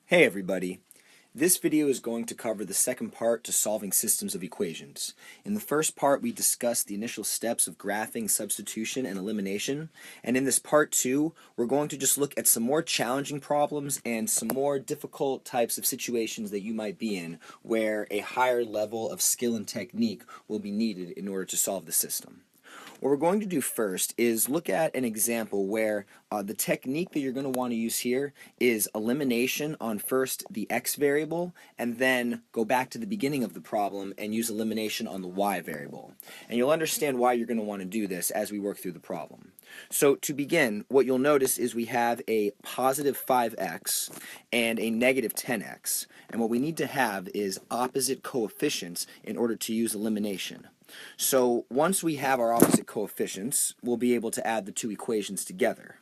Hey everybody! This video is going to cover the second part to solving systems of equations. In the first part we discussed the initial steps of graphing, substitution, and elimination, and in this part 2 we're going to just look at some more challenging problems and some more difficult types of situations that you might be in where a higher level of skill and technique will be needed in order to solve the system. What we're going to do first is look at an example where the technique that you're going to want to use here is elimination on first the x variable and then go back to the beginning of the problem and use elimination on the y variable. And you'll understand why you're going to want to do this as we work through the problem. So to begin, what you'll notice is we have a positive 5x and a negative 10x. And what we need to have is opposite coefficients in order to use elimination. So once we have our opposite coefficients, we'll be able to add the two equations together.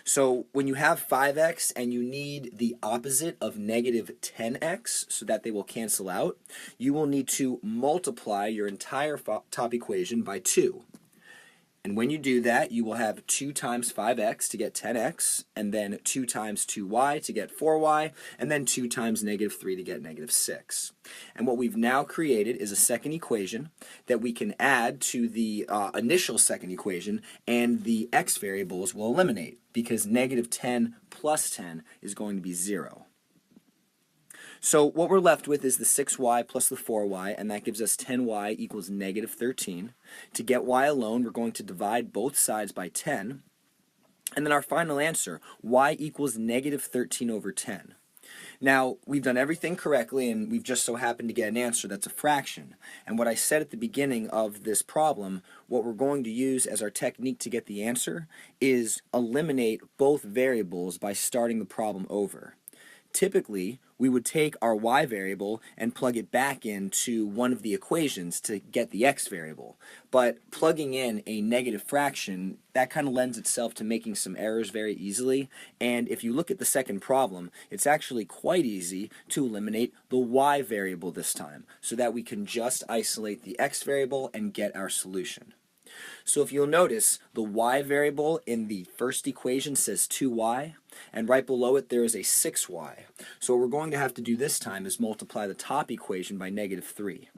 So when you have 5x and you need the opposite of negative 10x so that they will cancel out, you will need to multiply your entire top equation by 2. And when you do that, you will have 2 times 5x to get 10x, and then 2 times 2y to get 4y, and then 2 times negative 3 to get negative 6. And what we've now created is a second equation that we can add to the initial second equation, and the x variables will eliminate, because negative 10 plus 10 is going to be 0. So what we're left with is the 6y plus the 4y, and that gives us 10y equals negative 13. To get y alone, we're going to divide both sides by 10. And then our final answer, y equals negative 13 over 10. Now, we've done everything correctly, and we've just so happened to get an answer that's a fraction. And what I said at the beginning of this problem, what we're going to use as our technique to get the answer is eliminate both variables by starting the problem over. Typically, we would take our y variable and plug it back into one of the equations to get the x variable. But plugging in a negative fraction, that kind of lends itself to making some errors very easily. And if you look at the second problem, it's actually quite easy to eliminate the y variable this time, so that we can just isolate the x variable and get our solution. So if you'll notice, the y variable in the first equation says 2y, and right below it there is a 6y. So what we're going to have to do this time is multiply the top equation by negative 3.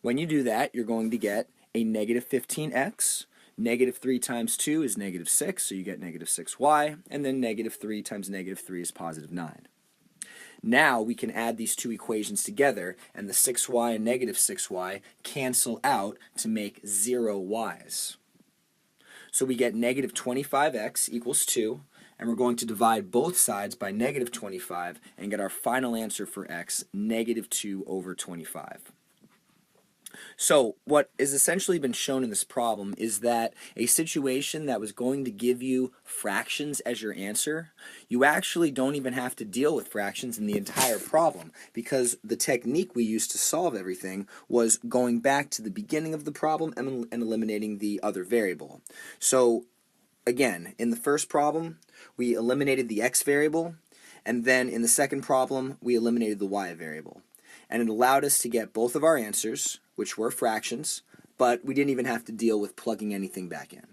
When you do that, you're going to get a negative 15x. Negative 3 times 2 is negative 6, so you get negative 6y, and then negative 3 times negative 3 is positive 9. Now we can add these two equations together, and the 6y and negative 6y cancel out to make 0 y's. So we get negative 25x equals 2, and we're going to divide both sides by negative 25 and get our final answer for x, negative 2 over 25. So what has essentially been shown in this problem is that a situation that was going to give you fractions as your answer, you actually don't even have to deal with fractions in the entire problem, because the technique we used to solve everything was going back to the beginning of the problem and eliminating the other variable. So again, in the first problem, we eliminated the x variable, and then in the second problem, we eliminated the y variable. And it allowed us to get both of our answers, which were fractions, but we didn't even have to deal with plugging anything back in.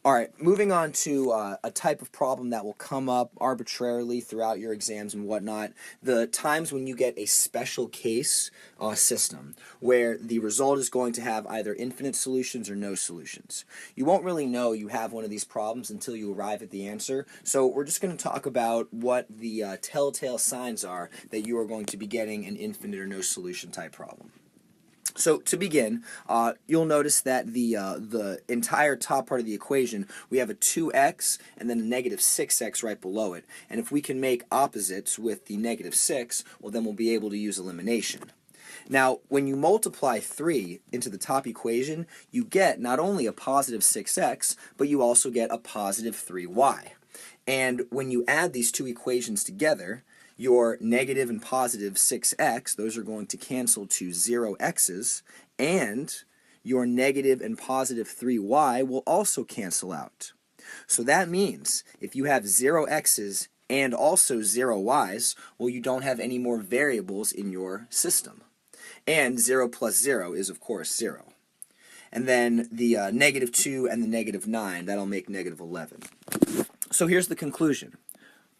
Alright, moving on to a type of problem that will come up arbitrarily throughout your exams and whatnot, the times when you get a special case system where the result is going to have either infinite solutions or no solutions. You won't really know you have one of these problems until you arrive at the answer, so we're just going to talk about what the telltale signs are that you are going to be getting an infinite or no solution type problem. So to begin, you'll notice that the entire top part of the equation, we have a 2x and then a negative 6x right below it. And if we can make opposites with the negative 6, well then we'll be able to use elimination. Now, when you multiply 3 into the top equation, you get not only a positive 6x, but you also get a positive 3y. And when you add these two equations together, your negative and positive 6x, those are going to cancel to 0 x's, and your negative and positive 3y will also cancel out. So that means if you have 0 x's and also 0 y's, well, you don't have any more variables in your system. And 0 plus 0 is, of course, 0. And then the negative 2 and the negative 9, that'll make negative 11. So here's the conclusion.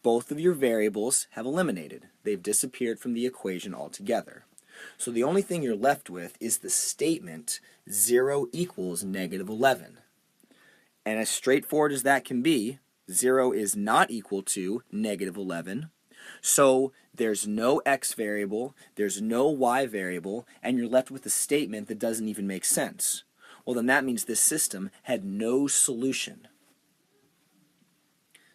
both of your variables have eliminated. They've disappeared from the equation altogether. So the only thing you're left with is the statement 0 equals negative 11. And as straightforward as that can be, 0 is not equal to negative 11. So there's no x variable, there's no y variable, and you're left with a statement that doesn't even make sense. Well, then that means this system had no solution.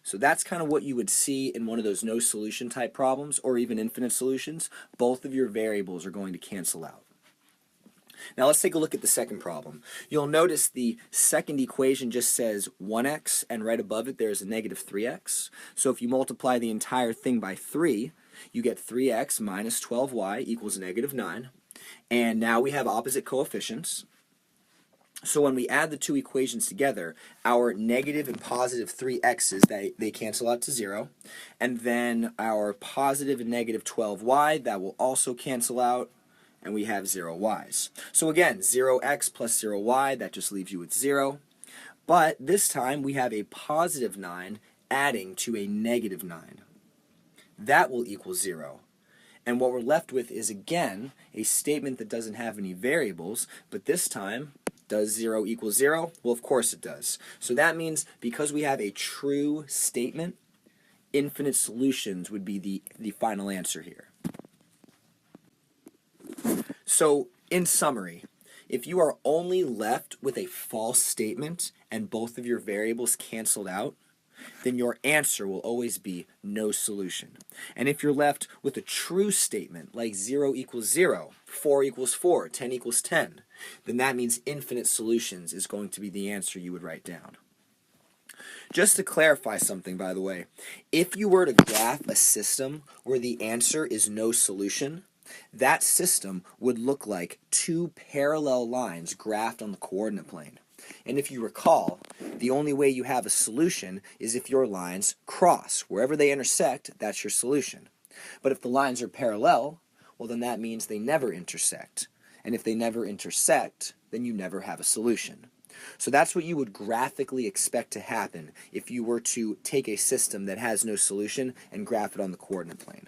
So that's kind of what you would see in one of those no solution type problems, or even infinite solutions. Both of your variables are going to cancel out. Now let's take a look at the second problem. You'll notice the second equation just says 1x, and right above it there's a negative 3x. So if you multiply the entire thing by 3, you get 3x minus 12y equals negative 9. And now we have opposite coefficients. So when we add the two equations together, our negative and positive 3x's, they cancel out to 0. And then our positive and negative 12y, that will also cancel out, and we have 0 y's. So again, 0x plus 0y, that just leaves you with 0. But this time we have a positive 9 adding to a negative 9. That will equal 0. And what we're left with is, again, a statement that doesn't have any variables, but this time, does 0 equal 0? Well, of course it does. So that means because we have a true statement, infinite solutions would be the final answer here. So, in summary, if you are only left with a false statement and both of your variables canceled out, then your answer will always be no solution. And if you're left with a true statement, like 0 equals 0, 4 equals 4, 10 equals 10, then that means infinite solutions is going to be the answer you would write down. Just to clarify something, by the way, if you were to graph a system where the answer is no solution, that system would look like two parallel lines graphed on the coordinate plane. And if you recall, the only way you have a solution is if your lines cross. Wherever they intersect, that's your solution. But if the lines are parallel, well, then that means they never intersect. And if they never intersect, then you never have a solution. So that's what you would graphically expect to happen if you were to take a system that has no solution and graph it on the coordinate plane.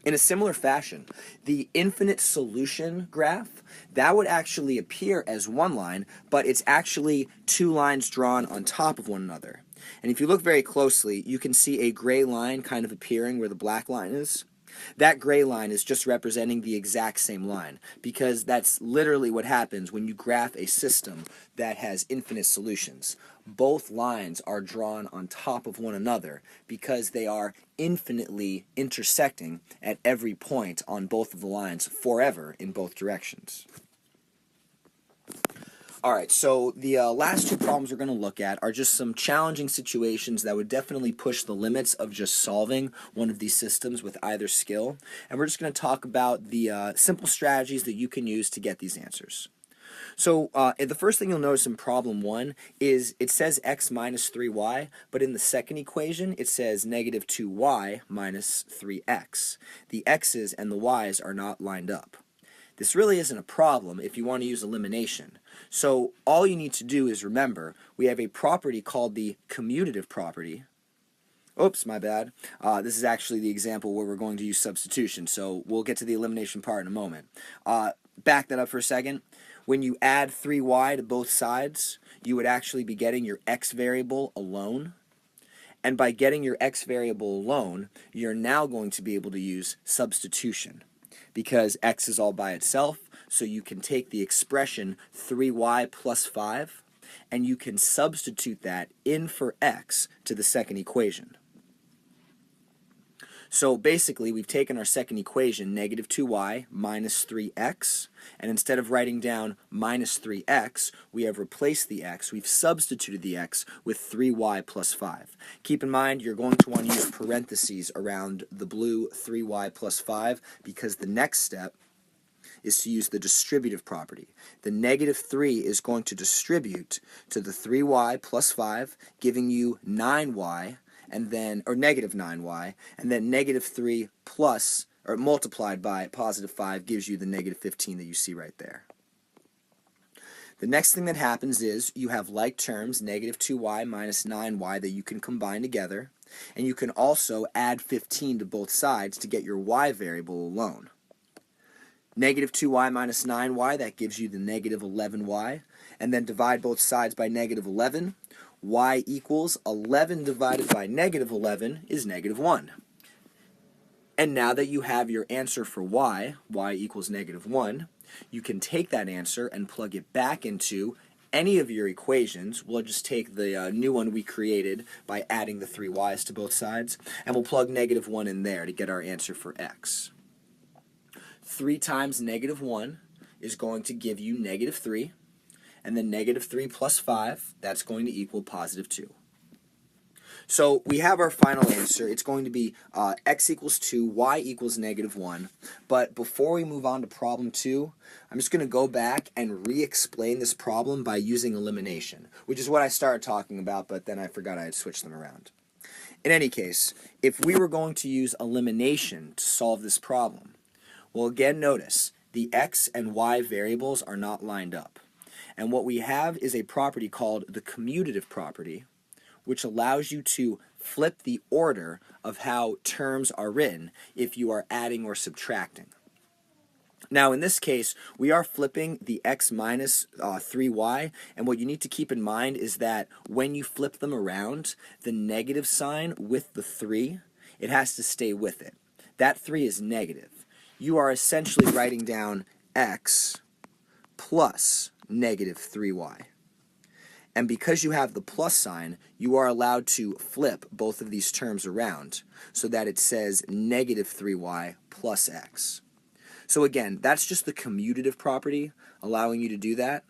In a similar fashion, the infinite solution graph, that would actually appear as one line, but it's actually two lines drawn on top of one another. And if you look very closely, you can see a gray line kind of appearing where the black line is. That gray line is just representing the exact same line, because that's literally what happens when you graph a system that has infinite solutions. Both lines are drawn on top of one another because they are infinitely intersecting at every point on both of the lines forever in both directions. Alright, so the last two problems we're going to look at are just some challenging situations that would definitely push the limits of just solving one of these systems with either skill. And we're just going to talk about the simple strategies that you can use to get these answers. So the first thing you'll notice in problem 1 is it says x minus 3y, but in the second equation it says negative 2y minus 3x. The x's and the y's are not lined up. This really isn't a problem if you want to use elimination. So all you need to do is remember we have a property called the commutative property. Oops, my bad. This is actually the example where we're going to use substitution, so we'll get to the elimination part in a moment. Back that up for a second. When you add 3y to both sides, you would actually be getting your x variable alone. And by getting your x variable alone, you're now going to be able to use substitution, because x is all by itself, so you can take the expression 3y plus 5, and you can substitute that in for x to the second equation. So basically, we've taken our second equation, negative 2y minus 3x, and instead of writing down minus 3x, we have replaced the x, we've substituted the x with 3y plus 5. Keep in mind, you're going to want to use parentheses around the blue 3y plus 5, because the next step is to use the distributive property. The negative 3 is going to distribute to the 3y plus 5, giving you 9y, and then, or negative 9y, and then negative 3 plus, or multiplied by positive 5 gives you the negative 15 that you see right there. The next thing that happens is you have like terms, negative 2y minus 9y, that you can combine together. And you can also add 15 to both sides to get your y variable alone. Negative 2y minus 9y, that gives you the negative 11y. And then divide both sides by negative 11. Y equals 11 divided by negative 11 is negative 1. And now that you have your answer for y equals negative 1, you can take that answer and plug it back into any of your equations. We'll just take the new one we created by adding the 3 y's to both sides, and we'll plug negative 1 in there to get our answer for x. 3 times negative 1 is going to give you negative 3, and then negative 3 plus 5, that's going to equal positive 2. So we have our final answer. It's going to be x equals 2, y equals negative 1. But before we move on to problem 2, I'm just going to go back and re-explain this problem by using elimination, which is what I started talking about, but then I forgot I had switched them around. In any case, if we were going to use elimination to solve this problem, well, again, notice the x and y variables are not lined up. And what we have is a property called the commutative property, which allows you to flip the order of how terms are written if you are adding or subtracting. Now, in this case, we are flipping the x minus 3y, and what you need to keep in mind is that when you flip them around, the negative sign with the 3, it has to stay with it. That 3 is negative. You are essentially writing down x plus negative 3y. And because you have the plus sign, you are allowed to flip both of these terms around so that it says negative 3y plus x. So again, that's just the commutative property allowing you to do that.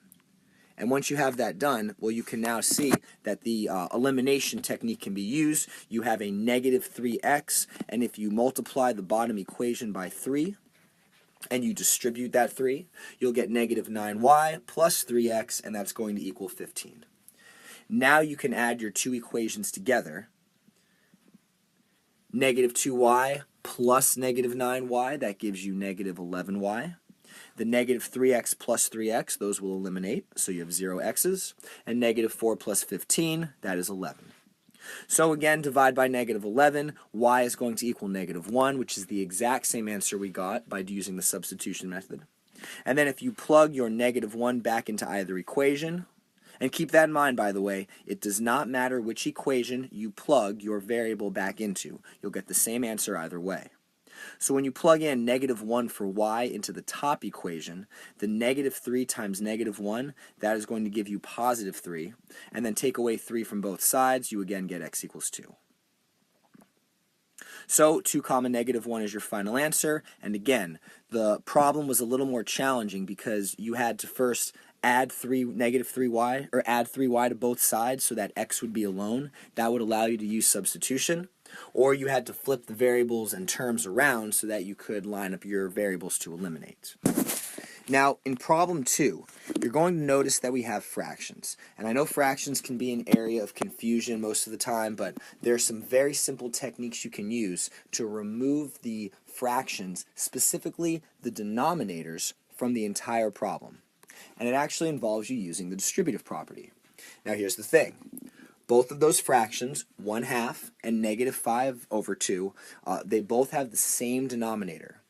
And once you have that done, well, you can now see that the elimination technique can be used. You have a negative 3x, and if you multiply the bottom equation by 3, and you distribute that 3, you'll get negative 9y plus 3x, and that's going to equal 15. Now you can add your two equations together. Negative 2y plus negative 9y, that gives you negative 11y. The negative 3x plus 3x, those will eliminate, so you have 0 x's. And negative 4 plus 15, that is 11. So again, divide by negative 11, y is going to equal negative 1, which is the exact same answer we got by using the substitution method. And then if you plug your negative 1 back into either equation, and keep that in mind, by the way, it does not matter which equation you plug your variable back into. You'll get the same answer either way. So when you plug in negative 1 for y into the top equation, the negative 3 times negative 1, that is going to give you positive 3. And then take away 3 from both sides, you again get x equals 2. So 2 comma negative 1 is your final answer. And again, the problem was a little more challenging because you had to first add negative 3y, or add 3y to both sides so that x would be alone. That would allow you to use substitution. Or you had to flip the variables and terms around so that you could line up your variables to eliminate. Now, in problem 2, you're going to notice that we have fractions. And I know fractions can be an area of confusion most of the time, but there are some very simple techniques you can use to remove the fractions, specifically the denominators, from the entire problem. And it actually involves you using the distributive property. Now here's the thing. Both of those fractions, 1/2 and negative 5 over 2, they both have the same denominator.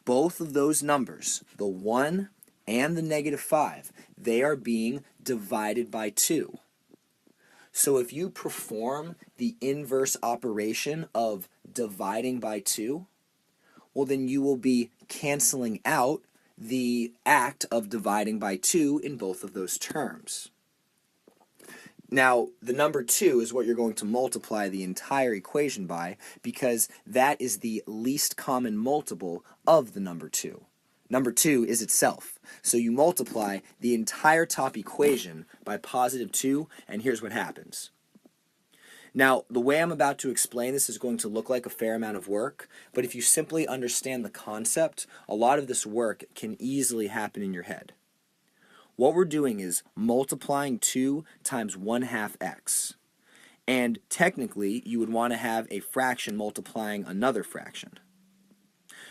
Both of those numbers, the 1 and the negative 5, they are being divided by 2. So if you perform the inverse operation of dividing by 2, well then you will be canceling out the act of dividing by 2 in both of those terms. Now, the number 2 is what you're going to multiply the entire equation by because that is the least common multiple of the number 2. Number 2 is itself. So you multiply the entire top equation by positive 2, and here's what happens. Now, the way I'm about to explain this is going to look like a fair amount of work, but if you simply understand the concept, a lot of this work can easily happen in your head. What we're doing is multiplying 2 times 1/2 x. And technically, you would want to have a fraction multiplying another fraction.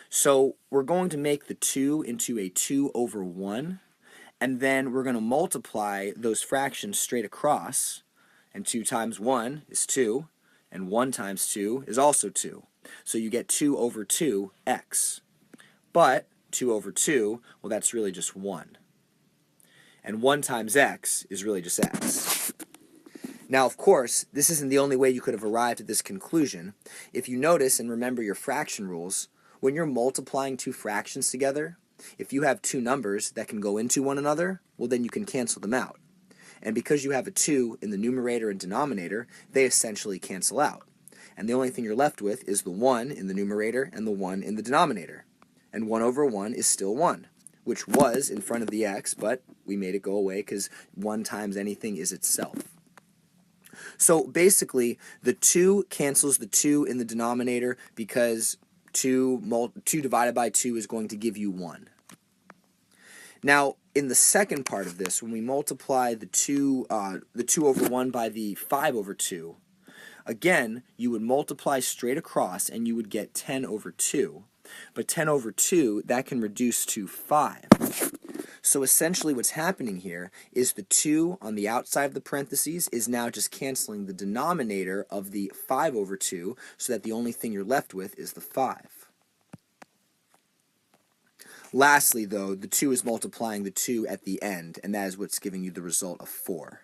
So we're going to make the 2 into a 2 over 1, and then we're going to multiply those fractions straight across, and 2 times 1 is 2, And 1 times 2 is also 2. So you get 2 over 2x. But 2 over 2, well, that's really just 1. And 1 times x is really just x. Now, of course, this isn't the only way you could have arrived at this conclusion. If you notice and remember your fraction rules, when you're multiplying two fractions together, if you have two numbers that can go into one another, well, then you can cancel them out. And because you have a 2 in the numerator and denominator, they essentially cancel out. And the only thing you're left with is the 1 in the numerator and the 1 in the denominator. And 1 over 1 is still 1, which was in front of the x, but we made it go away because 1 times anything is itself. So basically, the 2 cancels the 2 in the denominator because 2 divided by 2 is going to give you 1. Now, in the second part of this, when we multiply the 2 over 1 by the 5 over 2, again, you would multiply straight across and you would get 10 over 2. But 10 over 2, that can reduce to 5. So essentially what's happening here is the 2 on the outside of the parentheses is now just canceling the denominator of the 5 over 2, so that the only thing you're left with is the 5. Lastly, though, the 2 is multiplying the 2 at the end, and that is what's giving you the result of 4.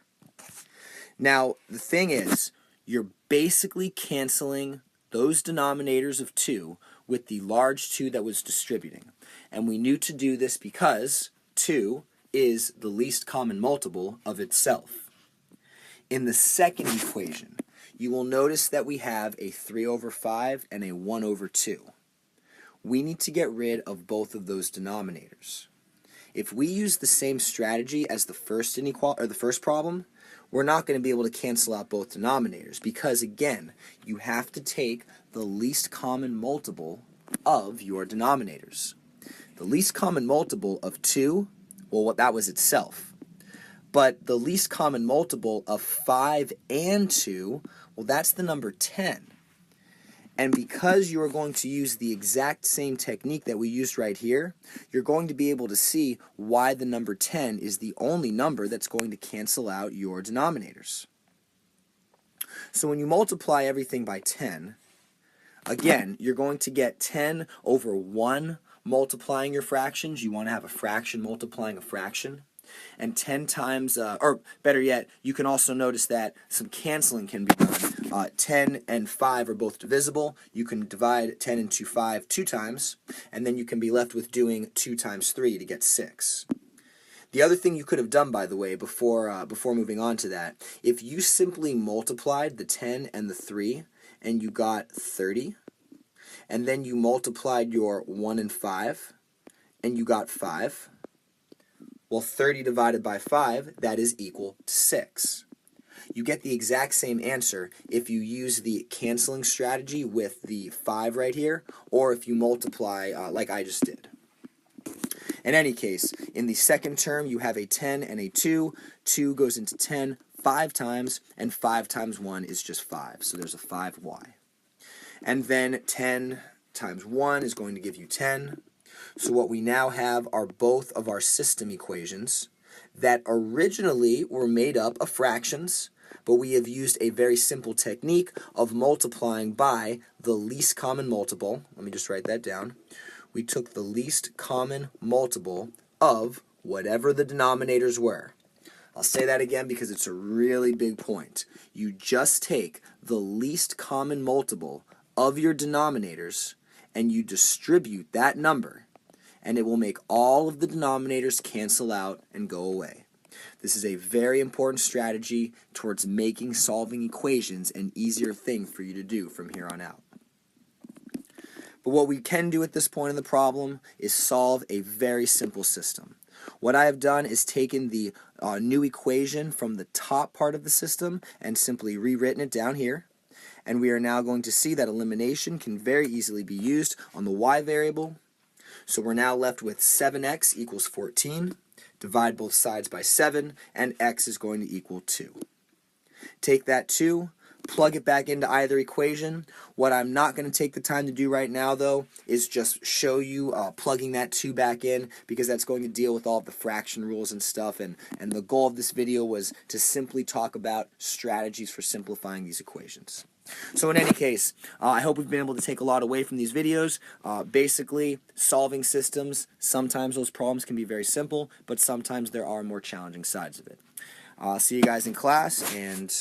Now, the thing is, you're basically canceling those denominators of 2 with the large 2 that was distributing. And we knew to do this because 2 is the least common multiple of itself. In the second equation, you will notice that we have a 3 over 5 and a 1 over 2. We need to get rid of both of those denominators. If we use the same strategy as the first problem, we're not going to be able to cancel out both denominators because, again, you have to take the least common multiple of your denominators. The least common multiple of 2, well, that was itself. But the least common multiple of 5 and 2, well, that's the number 10. And because you are going to use the exact same technique that we used right here, you're going to be able to see why the number 10 is the only number that's going to cancel out your denominators. So when you multiply everything by 10, again, you're going to get 10 over 1 multiplying your fractions. You want to have a fraction multiplying a fraction. And 10 times, or better yet, you can also notice that some canceling can be done. 10 and 5 are both divisible. You can divide 10 into 5 2 times, and then you can be left with doing 2 times 3 to get 6. The other thing you could have done, by the way, before moving on to that, if you simply multiplied the 10 and the 3, and you got 30, and then you multiplied your 1 and 5, and you got 5, well, 30 divided by 5, that is equal to 6. You get the exact same answer if you use the canceling strategy with the 5 right here, or if you multiply like I just did. In any case, in the second term, you have a 10 and a 2. 2 goes into 10 5 times, and 5 times 1 is just 5. So there's a 5y. And then 10 times 1 is going to give you 10. So what we now have are both of our system equations that originally were made up of fractions, but we have used a very simple technique of multiplying by the least common multiple. Let me just write that down. We took the least common multiple of whatever the denominators were. I'll say that again because it's a really big point. You just take the least common multiple of your denominators and you distribute that number, and it will make all of the denominators cancel out and go away. This is a very important strategy towards making solving equations an easier thing for you to do from here on out. But what we can do at this point in the problem is solve a very simple system. What I have done is taken the new equation from the top part of the system and simply rewritten it down here. And we are now going to see that elimination can very easily be used on the y variable. So we're now left with 7x equals 14. Divide both sides by 7, and x is going to equal 2. Take that 2, plug it back into either equation. What I'm not going to take the time to do right now, though, is just show you plugging that 2 back in, because that's going to deal with all of the fraction rules and stuff, and the goal of this video was to simply talk about strategies for simplifying these equations. So in any case, I hope we've been able to take a lot away from these videos. Basically, solving systems, sometimes those problems can be very simple, but sometimes there are more challenging sides of it. See you guys in class, and